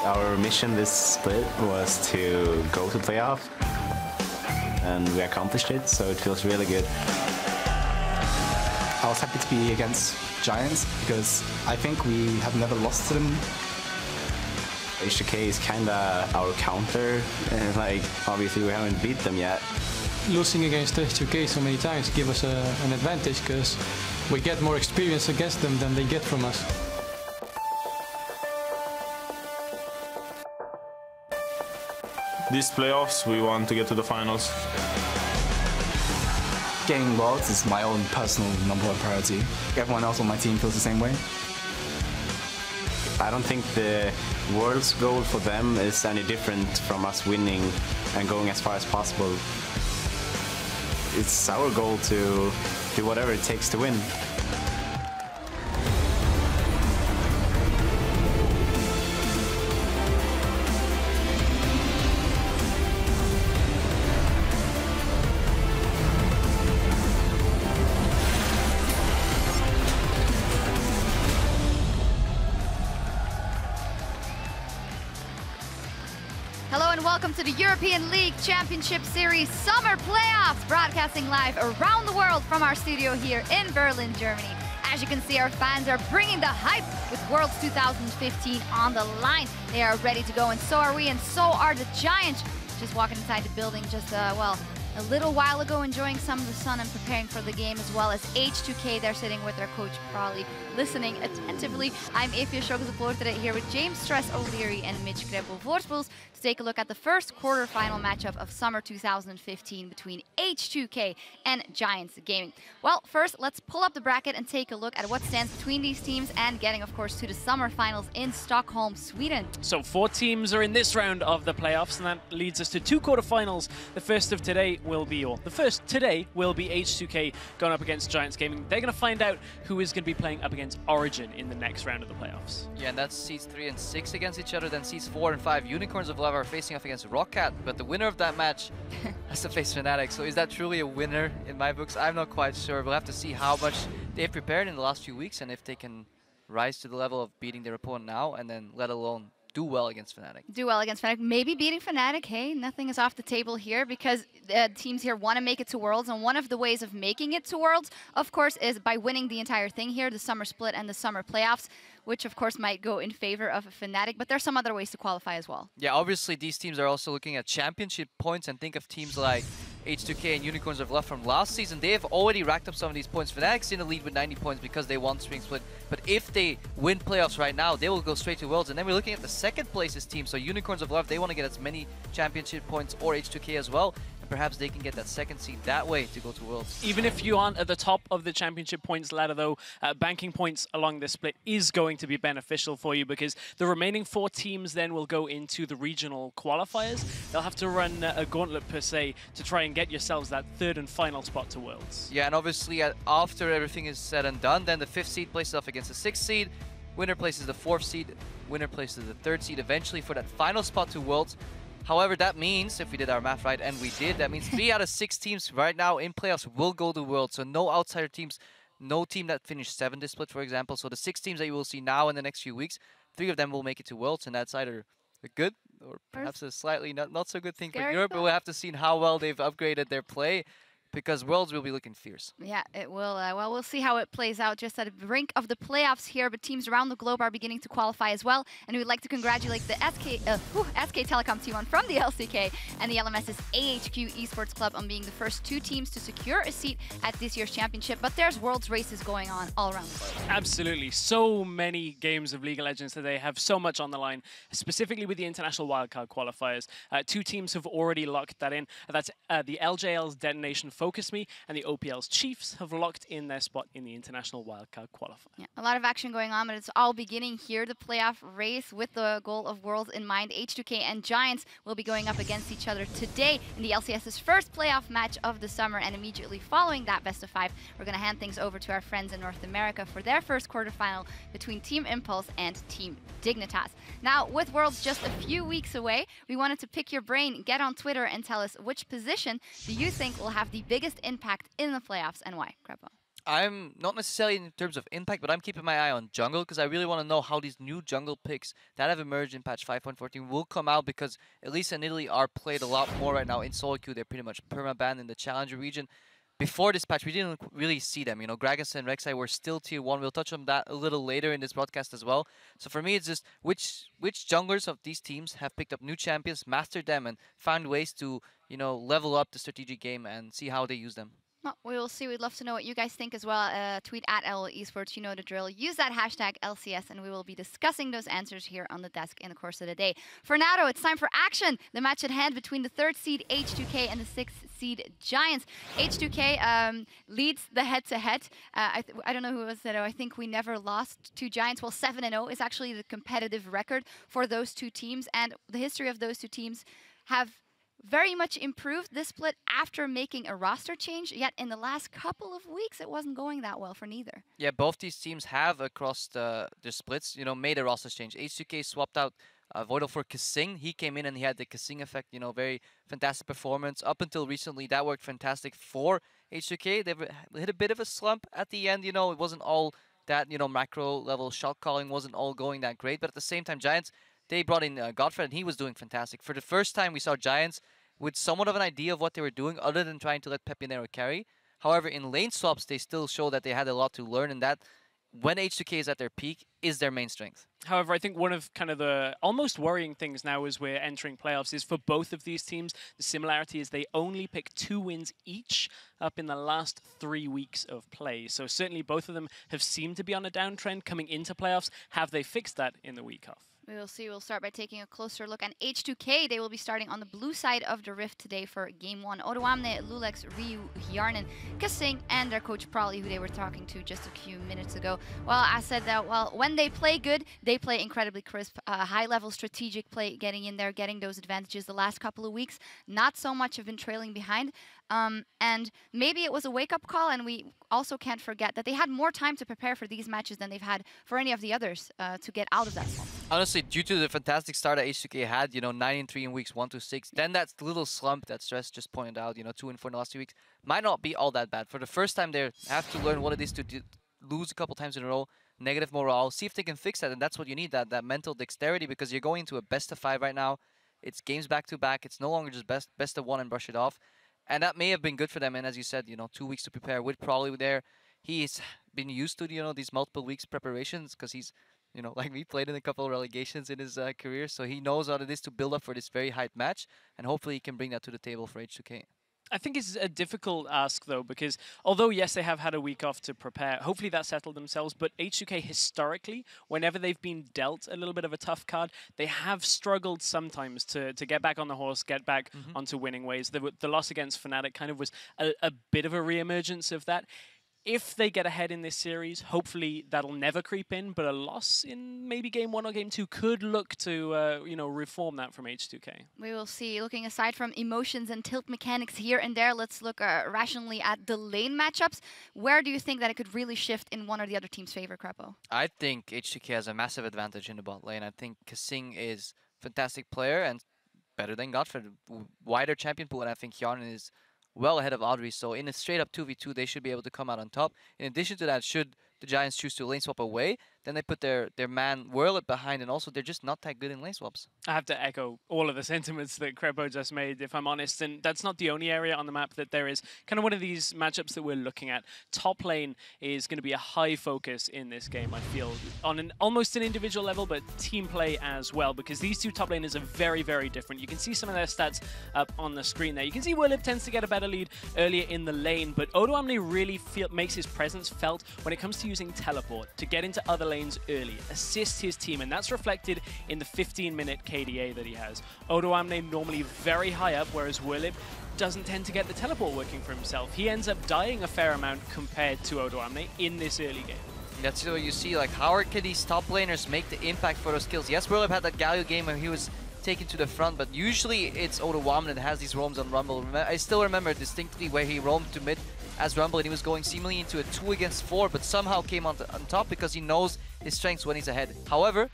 Our mission this split was to go to playoff, and we accomplished it, so it feels really good. I was happy to be against Giants because I think we have never lost to them. H2k is kinda our counter, and like obviously we haven't beat them yet. Losing against H2k so many times give us an advantage because we get more experience against them than they get from us. These playoffs, we want to get to the finals. Getting Worlds is my own personal #1 priority. Everyone else on my team feels the same way. I don't think the World's goal for them is any different from us winning and going as far as possible. It's our goal to do whatever it takes to win. Hello and welcome to the European League Championship Series Summer Playoffs, broadcasting live around the world from our studio here in Berlin, Germany. As you can see, our fans are bringing the hype with Worlds 2015 on the line. They are ready to go, and so are we, and so are the Giants. Just walking inside the building just, well, a little while ago, enjoying some of the sun and preparing for the game, as well as H2k. They're sitting with their coach, probably listening attentively. I'm EpicSkillshot today here with James Stress O'Leary and Mitch Greppel-Voorspoels to take a look at the first quarterfinal matchup of summer 2015 between H2k and Giants Gaming. Well, first, let's pull up the bracket and take a look at what stands between these teams and getting, of course, to the summer finals in Stockholm, Sweden. So 4 teams are in this round of the playoffs, and that leads us to 2 quarterfinals. The first of today will be, or the first today will be H2k going up against Giants Gaming. They're going to find out who is going to be playing up against Origin in the next round of the playoffs. Yeah, and that's seeds 3 and 6 against each other. Then seeds 4 and 5, Unicorns of Love, are facing off against Rockcat. But the winner of that match has to face Fnatic. So is that truly a winner in my books? I'm not quite sure. We'll have to see how much they've prepared in the last few weeks and if they can rise to the level of beating their opponent now, and then let alone do well against Fnatic. Do well against Fnatic. Maybe beating Fnatic. Hey, nothing is off the table here because teams here want to make it to Worlds. And one of the ways of making it to Worlds, of course, is by winning the entire thing here, the summer split and the summer playoffs, which of course might go in favor of Fnatic. But there's some other ways to qualify as well. Yeah, obviously these teams are also looking at championship points, and think of teams like H2k and Unicorns of Love from last season. They have already racked up some of these points. Fnatic's in the lead with 90 points because they won Spring Split. But if they win playoffs right now, they will go straight to Worlds. And then we're looking at the second places team. So Unicorns of Love, they want to get as many championship points, or H2k as well. And perhaps they can get that second seed that way to go to Worlds. Even if you aren't at the top of the championship points ladder, though, banking points along this split is going to be beneficial for you, because the remaining 4 teams then will go into the regional qualifiers. They'll have to run a gauntlet per se to try and get yourselves that 3rd and final spot to Worlds. Yeah, and obviously after everything is said and done, then the 5th seed places off against the 6th seed, winner places the 4th seed, winner places the 3rd seed eventually for that final spot to Worlds. However, that means, if we did our math right, and we did, that means 3 out of 6 teams right now in playoffs will go to Worlds. So no outsider teams, no team that finished 7th this split, for example. So the 6 teams that you will see now in the next few weeks, 3 of them will make it to Worlds, and that's either a good or perhaps a slightly not so good thing for Europe. But we'll have to see how well they've upgraded their play, because Worlds will be looking fierce. Yeah, it will. Well, we'll see how it plays out just at the brink of the playoffs here, but teams around the globe are beginning to qualify as well. And we'd like to congratulate the SK Telecom T1 from the LCK and the LMS's AHQ Esports Club on being the first 2 teams to secure a seat at this year's championship. But there's Worlds races going on all around the globe. Absolutely. So many games of League of Legends today have so much on the line, specifically with the international wildcard qualifiers. 2 teams have already locked that in. That's the LJL's Detonation Focus Me and the OPL's Chiefs have locked in their spot in the international wildcard qualifier. Yeah, a lot of action going on, but it's all beginning here. The playoff race with the goal of Worlds in mind. H2k and Giants will be going up against each other today in the LCS's first playoff match of the summer, and immediately following that best of 5, we're going to hand things over to our friends in North America for their first quarterfinal between Team Impulse and Team Dignitas. Now, with Worlds just a few weeks away, we wanted to pick your brain, get on Twitter and tell us which position do you think will have the biggest impact in the playoffs and why? Greppel. I'm not necessarily in terms of impact, but I'm keeping my eye on jungle because I really want to know how these new jungle picks that have emerged in patch 5.14 will come out, because at least in Italy are played a lot more right now. In solo queue, they're pretty much perma-banned in the challenger region. Before this patch, we didn't really see them. You know, Gragas and Rek'Sai were still tier 1. We'll touch on that a little later in this broadcast as well. So for me, it's just which junglers of these teams have picked up new champions, mastered them, and found ways to, you know, level up the strategic game and see how they use them. Well, we will see. We'd love to know what you guys think as well. Tweet at LL Esports, you know the drill. Use that hashtag LCS, and we will be discussing those answers here on the desk in the course of the day. For now, it's time for action. The match at hand between the 3rd seed H2k and the 6th seed Giants. H2k leads the head-to-head. I don't know who was that. I think we never lost to Giants. Well, 7-0 is actually the competitive record for those two teams, and the history of those two teams have very much improved this split after making a roster change, yet in the last couple of weeks it wasn't going that well for neither. Yeah, both these teams have across the splits, you know, made a roster change. H2k swapped out Voidal for Kasing. He came in and he had the Kasing effect, you know, very fantastic performance. Up until recently, that worked fantastic for H2k. They hit a bit of a slump at the end, you know, it wasn't all that, you know, macro level shot calling wasn't all going that great, but at the same time, Giants, they brought in Godfred, and he was doing fantastic. For the first time, we saw Giants with somewhat of an idea of what they were doing, other than trying to let Pepinero carry. However, in lane swaps, they still show that they had a lot to learn, and that, when H2k is at their peak, is their main strength. However, I think one of kind of the almost worrying things now as we're entering playoffs is for both of these teams, the similarity is they only pick 2 wins each up in the last 3 weeks of play. So certainly both of them have seemed to be on a downtrend coming into playoffs. Have they fixed that in the week off? We will see. We'll start by taking a closer look at H2k. They will be starting on the blue side of the Rift today for Game 1. Odoamne, Lulex, Ryu, Hjarnan, Kasing, and their coach Prolly, who they were talking to just a few minutes ago. Well, I said that, well, when they play good, they play incredibly crisp. High-level strategic play, getting in there, getting those advantages. The last couple of weeks, not so much have been trailing behind. And maybe it was a wake-up call, and we also can't forget that they had more time to prepare for these matches than they've had for any of the others to get out of that slump. Honestly, due to the fantastic start that H2k had, you know, 9-3 in weeks 1 to 6, then that little slump that Stress just pointed out, you know, 2-4 in the last 2 weeks, might not be all that bad. For the first time, they have to learn what it is to lose a couple times in a row, negative morale, see if they can fix that, and that's what you need, that mental dexterity, because you're going into a best of 5 right now. It's games back-to-back. It's no longer just best of 1 and brush it off. And that may have been good for them. And as you said, you know, 2 weeks to prepare with Prolly there. He's been used to, you know, these multiple weeks preparations because he's, you know, like me, played in a couple of relegations in his career. So he knows what it is to build up for this very hyped match. And hopefully he can bring that to the table for H2k. I think it's a difficult ask, though, because although, yes, they have had a week off to prepare, hopefully that settled themselves, but H2k historically, whenever they've been dealt a little bit of a tough card, they have struggled sometimes to get back on the horse, get back onto winning ways. The loss against Fnatic kind of was a bit of a re-emergence of that. If they get ahead in this series, hopefully that'll never creep in, but a loss in maybe Game 1 or Game 2 could look to, you know, reform that from H2k. We will see. Looking aside from emotions and tilt mechanics here and there, let's look rationally at the lane matchups. Where do you think that it could really shift in one or the other team's favor, Crepo? I think H2k has a massive advantage in the bot lane. I think Kasing is a fantastic player and better than Godfred. Wider champion pool, and I think Hjarnan is well ahead of Audrey, so in a straight-up 2v2, they should be able to come out on top. In addition to that, should the Giants choose to lane swap away, then they put their man Whirlip behind, and also they're just not that good in lane swaps. I have to echo all of the sentiments that Crepo just made, if I'm honest, and that's not the only area on the map that there is kind of one of these matchups that we're looking at. Top lane is going to be a high focus in this game, I feel, on almost an individual level, but team play as well, because these two top laners are very, very different. You can see some of their stats up on the screen there. You can see Whirlip tends to get a better lead earlier in the lane, but Odoamne really makes his presence felt when it comes to using teleport to get into other lanes early, assist his team, and that's reflected in the 15-minute KDA that he has. Odoamne normally very high up, whereas Whirlip doesn't tend to get the teleport working for himself. He ends up dying a fair amount compared to Odoamne in this early game. That's what you see, like how can these top laners make the impact for those kills? Yes, Whirlip had that Galio game where he was taken to the front, but usually it's Odoamne that has these roams on Rumble. I still remember distinctly where he roamed to mid as Rumble, and he was going seemingly into a 2 against 4, but somehow came on top because he knows his strengths when he's ahead. However,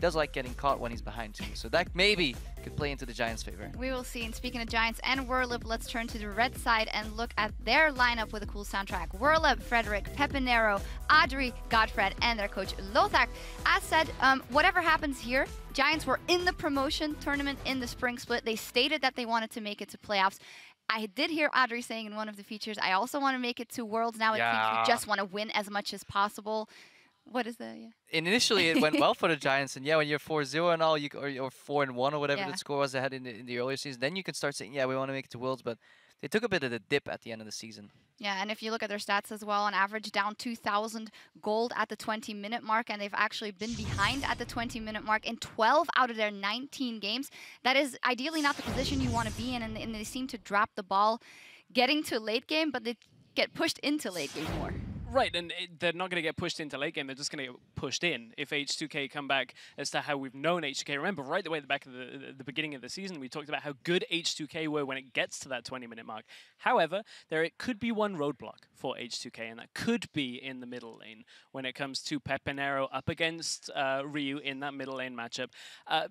does like getting caught when he's behind too. So that maybe could play into the Giants' favor. We will see. And speaking of Giants and Whirlip, let's turn to the red side and look at their lineup with a cool soundtrack. Whirlip, Frederick, Pepinero, Adri, Godfred, and their coach Lothar. As said, whatever happens here, Giants were in the promotion tournament in the spring split. They stated that they wanted to make it to playoffs. I did hear Adri saying in one of the features, I also want to make it to Worlds. Now it seems you just want to win as much as possible. What is that? Yeah. Initially, it went well for the Giants, and yeah, when you're 4-0 and all, or 4-1 or whatever the score was ahead in the earlier season, then you can start saying, yeah, we want to make it to Worlds, but they took a bit of the dip at the end of the season. Yeah, and if you look at their stats as well, on average down 2,000 gold at the 20-minute mark, and they've actually been behind at the 20-minute mark in 12 out of their 19 games. That is ideally not the position you want to be in, and they seem to drop the ball getting to late game, but they get pushed into late game more. Right, and they're not going to get pushed into late game, they're just going to get pushed in if H2k come back as to how we've known H2k. Remember, right the way back at the beginning of the season, we talked about how good H2k were when it gets to that 20-minute mark. However, there could be one roadblock for H2k, and that could be in the middle lane when it comes to Pepinero up against Ryu in that middle lane matchup.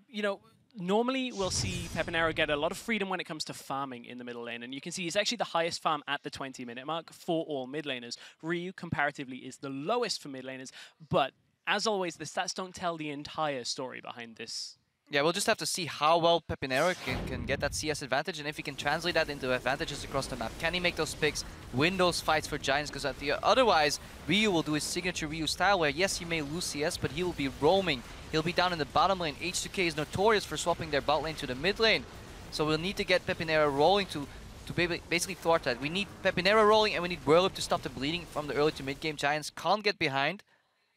You know, normally we'll see Pepinero get a lot of freedom when it comes to farming in the middle lane, and you can see he's actually the highest farm at the 20-minute mark for all mid laners. Ryu comparatively is the lowest for mid laners, but as always, the stats don't tell the entire story behind this. Yeah, we'll just have to see how well Pepinero can get that CS advantage, and if he can translate that into advantages across the map. Can he make those picks, win those fights for Giants? Because otherwise, Ryu will do his signature Ryu style, where yes, he may lose CS, but he will be roaming. He'll be down in the bottom lane. H2k is notorious for swapping their bot lane to the mid lane. So we'll need to get Pepinero rolling to basically thwart that. We need Pepinero rolling, and we need Whirlip to stop the bleeding from the early to mid game. Giants can't get behind,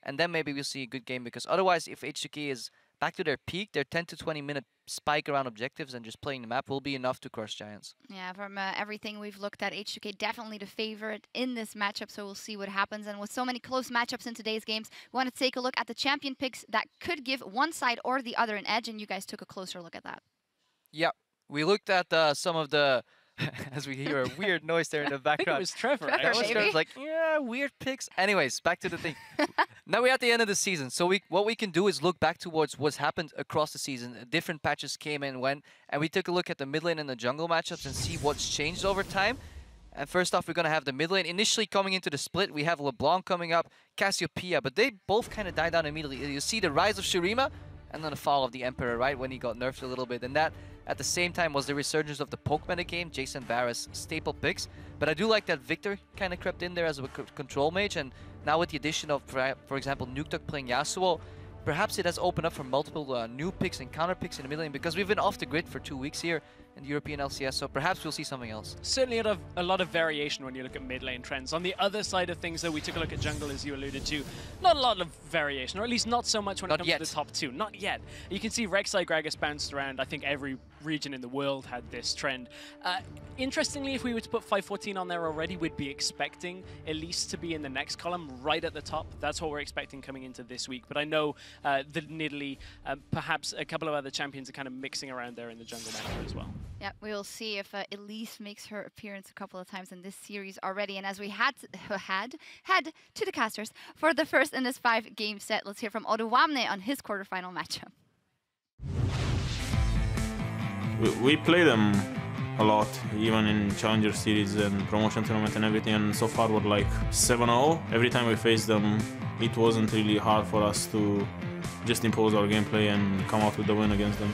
and then maybe we'll see a good game, because otherwise, if H2k is back to their peak, their 10 to 20-minute spike around objectives and just playing the map will be enough to crush Giants. Yeah, from everything we've looked at, H2k definitely the favorite in this matchup, so we'll see what happens. And with so many close matchups in today's games, we want to take a look at the champion picks that could give one side or the other an edge, and you guys took a closer look at that. Yeah, we looked at some of the... as we hear a weird noise there in the background. I think it was Trevor. Trevor's like, yeah, weird picks. Anyways, back to the thing. Now we're at the end of the season, so what we can do is look back towards what's happened across the season. Different patches came and went, and we took a look at the mid lane and the jungle matchups and see what's changed over time. And first off, we're going to have the mid lane. Initially coming into the split, we have LeBlanc coming up, Cassiopeia, but they both kind of died down immediately. You see the rise of Shurima, and then the fall of the Emperor, right, when he got nerfed a little bit. And that, at the same time, was the resurgence of the poke meta game, Jason Barris staple picks. But I do like that Victor kind of crept in there as a control mage, and now with the addition of, for example, Nukeduck playing Yasuo, perhaps it has opened up for multiple new picks and counter picks in the mid lane, because we've been off the grid for 2 weeks here in the European LCS, so perhaps we'll see something else. Certainly a lot of variation when you look at mid lane trends. On the other side of things, though, we took a look at jungle, as you alluded to. Not a lot of variation, or at least not so much when it comes to the top two. Not yet. You can see Rek'Sai Gragas bounced around. I think every region in the world had this trend. Interestingly, if we were to put 514 on there already, we'd be expecting Elise to be in the next column, right at the top. That's what we're expecting coming into this week. But I know that Nidalee, perhaps a couple of other champions are kind of mixing around there in the jungle meta as well. Yeah, we'll see if Elise makes her appearance a couple of times in this series already. And as we head to the casters for the first in this 5-game set, let's hear from Oduwamne on his quarterfinal matchup. We play them a lot, even in Challenger Series and Promotion Tournament and everything, and so far we're like 7-0. Every time we faced them, it wasn't really hard for us to just impose our gameplay and come out with the win against them.